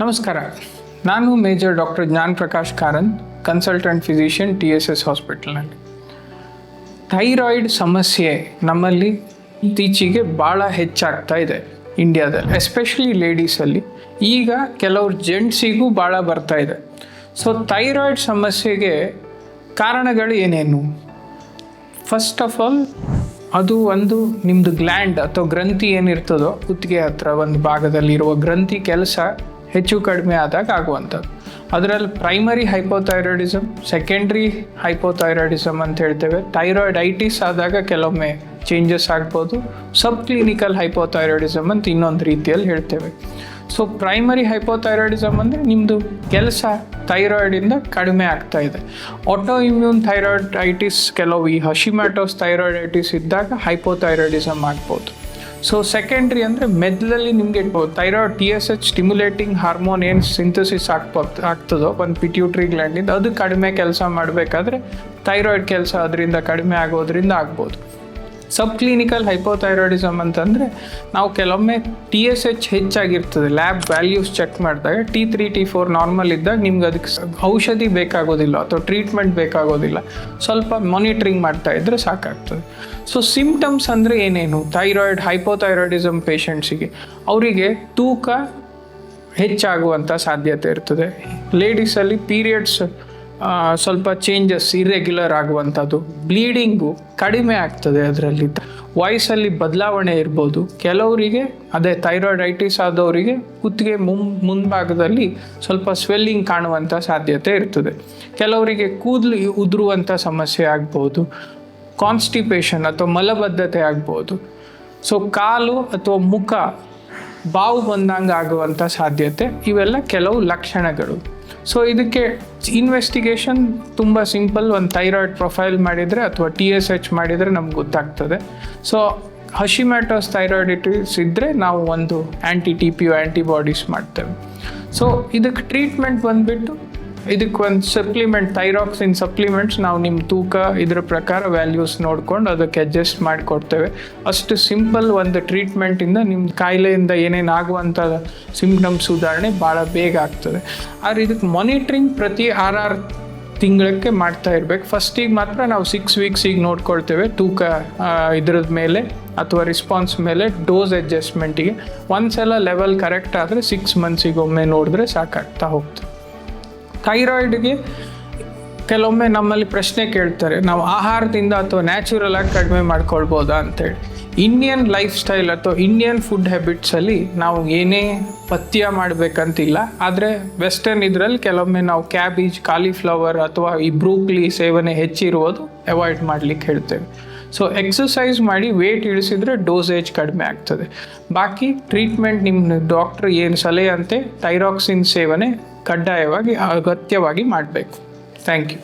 ನಮಸ್ಕಾರ. ನಾನು major doctor Gnan Prakash Karanth, consultant physician TSS ಹಾಸ್ಪಿಟಲ್ನಲ್ಲಿ. ಥೈರಾಯ್ಡ್ ಸಮಸ್ಯೆ ನಮ್ಮಲ್ಲಿ ಇತ್ತೀಚೆಗೆ ಭಾಳ ಹೆಚ್ಚಾಗ್ತಾ ಇದೆ ಇಂಡಿಯಾದಲ್ಲಿ, ಎಸ್ಪೆಷಲಿ ಲೇಡೀಸಲ್ಲಿ. ಈಗ ಕೆಲವ್ರು ಜೆಂಟ್ಸಿಗೂ ಭಾಳ ಬರ್ತಾ ಇದೆ. ಸೊ ಥೈರಾಯ್ಡ್ ಸಮಸ್ಯೆಗೆ ಕಾರಣಗಳು ಏನೇನು? ಫಸ್ಟ್ ಆಫ್ ಆಲ್, ಅದು ಒಂದು ನಿಮ್ಮದು ಗ್ಲ್ಯಾಂಡ್ ಅಥವಾ ಗ್ರಂಥಿ ಏನಿರ್ತದೋ ಕುತ್ತಿಗೆ ಹತ್ರ ಒಂದು ಭಾಗದಲ್ಲಿರುವ ಗ್ರಂಥಿ ಕೆಲಸ ಹೆಚ್ಚು ಕಡಿಮೆ ಆದಾಗ ಆಗುವಂಥದ್ದು. ಅದರಲ್ಲಿ ಪ್ರೈಮರಿ ಹೈಪೋಥೈರಾಯ್ಡಿಸಮ್, ಸೆಕೆಂಡ್ರಿ ಹೈಪೋಥೈರಾಯ್ಡಿಸಮ್ ಅಂತ ಹೇಳ್ತೇವೆ. ಥೈರಾಯ್ಡೈಟಿಸ್ ಆದಾಗ ಕೆಲವೊಮ್ಮೆ ಚೇಂಜಸ್ ಆಗ್ಬೋದು. ಸಬ್ ಕ್ಲಿನಿಕಲ್ ಹೈಪೋಥೈರಾಯ್ಡಿಸಮ್ ಅಂತ ಇನ್ನೊಂದು ರೀತಿಯಲ್ಲಿ ಹೇಳ್ತೇವೆ. ಸೊ ಪ್ರೈಮರಿ ಹೈಪೋಥೈರಾಯ್ಡಿಸಮ್ ಅಂದರೆ ನಿಮ್ಮದು ಕೆಲಸ ಥೈರಾಯ್ಡಿಂದ ಕಡಿಮೆ ಆಗ್ತಾ ಇದೆ. ಆಟೋ ಇಮ್ಯೂನ್ ಥೈರಾಯ್ಡೈಟಿಸ್, ಕೆಲವು ಈ ಹಶಿಮ್ಯಾಟೋಸ್ ಥೈರಾಯ್ಡೈಟಿಸ್ ಇದ್ದಾಗ ಹೈಪೋಥೈರಾಯ್ಡಿಸಮ್ ಆಗ್ಬೋದು. ಸೊ ಸೆಕೆಂಡ್ರಿ ಅಂದರೆ ಮೆದುಳಲ್ಲಿ ನಿಮಗೆ ಥೈರಾಯ್ಡ್ TSH ಸ್ಟಿಮ್ಯುಲೇಟಿಂಗ್ ಹಾರ್ಮೋನ್ ಏನು ಸಿಂಥಸಿಸ್ ಆಗ್ತದೋ ಒಂದು ಪಿಟ್ಯೂಟ್ರಿ ಗ್ಲ್ಯಾಂಡಿಂದ, ಅದು ಕಡಿಮೆ ಕೆಲಸ ಮಾಡಬೇಕಾದ್ರೆ ಥೈರಾಯ್ಡ್ ಕೆಲಸ ಅದರಿಂದ ಕಡಿಮೆ ಆಗೋದ್ರಿಂದ ಆಗ್ಬೋದು. ಸಬ್ ಕ್ಲಿನಿಕಲ್ ಹೈಪೋಥೈರಾಯ್ಡಿಸಮ್ ಅಂತಂದರೆ ನಾವು ಕೆಲವೊಮ್ಮೆ TSH ಹೆಚ್ಚಾಗಿರ್ತದೆ, ಲ್ಯಾಬ್ ವ್ಯಾಲ್ಯೂಸ್ ಚೆಕ್ ಮಾಡಿದಾಗ T3 T4 ನಾರ್ಮಲ್ ಇದ್ದಾಗ ನಿಮ್ಗೆ ಅದಕ್ಕೆ ಔಷಧಿ ಬೇಕಾಗೋದಿಲ್ಲ ಅಥವಾ ಟ್ರೀಟ್ಮೆಂಟ್ ಬೇಕಾಗೋದಿಲ್ಲ, ಸ್ವಲ್ಪ ಮಾನಿಟ್ರಿಂಗ್ ಮಾಡ್ತಾ ಇದ್ದರೆ ಸಾಕಾಗ್ತದೆ. ಸೊ ಸಿಂಪ್ಟಮ್ಸ್ ಅಂದರೆ ಏನೇನು? ಥೈರಾಯ್ಡ್ ಹೈಪೋಥೈರಾಯ್ಡಿಸಮ್ ಪೇಷಂಟ್ಸಿಗೆ ಅವರಿಗೆ ತೂಕ ಹೆಚ್ಚಾಗುವಂಥ ಸಾಧ್ಯತೆ ಇರ್ತದೆ. ಲೇಡೀಸಲ್ಲಿ ಪೀರಿಯಡ್ಸ್ ಸ್ವಲ್ಪ ಚೇಂಜಸ್ ಇರ್ರೆಗ್ಯುಲರ್ ಆಗುವಂಥದ್ದು, ಬ್ಲೀಡಿಂಗು ಕಡಿಮೆ ಆಗ್ತದೆ, ಅದರಲ್ಲಿ ವಾಯ್ಸಲ್ಲಿ ಬದಲಾವಣೆ ಇರ್ಬೋದು. ಕೆಲವರಿಗೆ ಅದೇ ಥೈರಾಯ್ಡೈಟಿಸ್ ಆದವರಿಗೆ ಕುತ್ತಿಗೆ ಮುಂಭಾಗದಲ್ಲಿ ಸ್ವಲ್ಪ ಸ್ವೆಲ್ಲಿಂಗ್ ಕಾಣುವಂಥ ಸಾಧ್ಯತೆ ಇರ್ತದೆ. ಕೆಲವರಿಗೆ ಕೂದಲು ಉದುರುವಂಥ ಸಮಸ್ಯೆ ಆಗ್ಬೋದು, ಕಾನ್ಸ್ಟಿಪೇಷನ್ ಅಥವಾ ಮಲಬದ್ಧತೆ ಆಗ್ಬೋದು. ಸೊ ಕಾಲು ಅಥವಾ ಮುಖ ಬಾವು ಬಂದಂಗೆ ಆಗುವಂಥ ಸಾಧ್ಯತೆ, ಇವೆಲ್ಲ ಕೆಲವು ಲಕ್ಷಣಗಳು. ಸೊ ಇದಕ್ಕೆ ಇನ್ವೆಸ್ಟಿಗೇಷನ್ ತುಂಬ ಸಿಂಪಲ್. ಒಂದು ಥೈರಾಯ್ಡ್ ಪ್ರೊಫೈಲ್ ಮಾಡಿದರೆ ಅಥವಾ TSH ಮಾಡಿದರೆ ನಮ್ಗೆ ಗೊತ್ತಾಗ್ತದೆ. ಸೊ ಹಶಿಮ್ಯಾಟೋಸ್ ಥೈರಾಯ್ಡಿಟಿಸ್ ಇದ್ದರೆ ನಾವು ಒಂದು TPO ಆ್ಯಂಟಿಬಾಡೀಸ್ ಮಾಡ್ತೇವೆ. ಸೊ ಇದಕ್ಕೆ ಟ್ರೀಟ್ಮೆಂಟ್ ಬಂದುಬಿಟ್ಟು ಇದಕ್ಕೆ ಒಂದು ಸಪ್ಲಿಮೆಂಟ್, ಥೈರಾಕ್ಸಿನ್ ಸಪ್ಲಿಮೆಂಟ್ಸ್, ನಾವು ನಿಮ್ಮ ತೂಕ ಇದರ ಪ್ರಕಾರ ವ್ಯಾಲ್ಯೂಸ್ ನೋಡ್ಕೊಂಡು ಅದಕ್ಕೆ ಅಡ್ಜಸ್ಟ್ ಮಾಡಿಕೊಡ್ತೇವೆ. ಅಷ್ಟು ಸಿಂಪಲ್ ಒಂದು ಟ್ರೀಟ್ಮೆಂಟಿಂದ ನಿಮ್ಮ ಕಾಯಿಲೆಯಿಂದ ಏನೇನು ಆಗುವಂಥ ಸಿಂಪ್ಟಮ್ಸ್ ಸುಧಾರಣೆ ಭಾಳ ಬೇಗ ಆಗ್ತದೆ. ಆದರೆ ಇದಕ್ಕೆ ಮಾನಿಟ್ರಿಂಗ್ ಪ್ರತಿ 6 ತಿಂಗಳಿಗೆ ಮಾಡ್ತಾ ಇರಬೇಕು. ಫಸ್ಟಿಗೆ ಮಾತ್ರ ನಾವು 6 ವೀಕ್ಸಿಗೆ ನೋಡ್ಕೊಳ್ತೇವೆ ತೂಕ ಇದ್ರದ ಮೇಲೆ ಅಥವಾ ರಿಸ್ಪಾನ್ಸ್ ಮೇಲೆ ಡೋಸ್ ಅಡ್ಜಸ್ಟ್ಮೆಂಟಿಗೆ. ಒಂದ್ಸಲ ಲೆವೆಲ್ ಕರೆಕ್ಟ್ ಆದರೆ 6 ಮಂತ್ಸಿಗೆ ಒಮ್ಮೆ ನೋಡಿದ್ರೆ ಸಾಕಾಗ್ತಾ ಹೋಗ್ತದೆ. ಥೈರಾಯ್ಡ್ಗೆ ಕೆಲವೊಮ್ಮೆ ನಮ್ಮಲ್ಲಿ ಪ್ರಶ್ನೆ ಕೇಳ್ತಾರೆ, ನಾವು ಆಹಾರದಿಂದ ಅಥವಾ ನ್ಯಾಚುರಲ್ ಆಗಿ ಕಡಿಮೆ ಮಾಡ್ಕೊಳ್ಬೋದಾ ಅಂತೇಳಿ. ಇಂಡಿಯನ್ ಲೈಫ್ ಸ್ಟೈಲ್ ಅಥವಾ ಇಂಡಿಯನ್ ಫುಡ್ ಹ್ಯಾಬಿಟ್ಸಲ್ಲಿ ನಾವು ಏನೇ ಪಥ್ಯ ಮಾಡಬೇಕಂತಿಲ್ಲ. ಆದರೆ ವೆಸ್ಟರ್ನ್ ಇದರಲ್ಲಿ ಕೆಲವೊಮ್ಮೆ ನಾವು ಕ್ಯಾಬೇಜ್, ಕಾಲಿಫ್ಲವರ್ ಅಥವಾ ಈ ಬ್ರೂಕ್ಲಿ ಸೇವನೆ ಹೆಚ್ಚಿರುವುದು ಅವಾಯ್ಡ್ ಮಾಡಲಿಕ್ಕೆ ಹೇಳ್ತೇವೆ. ಸೊ ಎಕ್ಸಸೈಸ್ ಮಾಡಿ ವೇಟ್ ಇಳಿಸಿದರೆ ಡೋಸೇಜ್ ಕಡಿಮೆ ಆಗ್ತದೆ. ಬಾಕಿ ಟ್ರೀಟ್ಮೆಂಟ್ ನಿಮ್ಮ ಡಾಕ್ಟ್ರ್ ಏನು ಸಲಹೆ ಅಂತೆ ಥೈರಾಕ್ಸಿನ್ ಸೇವನೆ ಕಡ್ಡಾಯವಾಗಿ ಅಗತ್ಯವಾಗಿ ಮಾಡಬೇಕು. Thank you.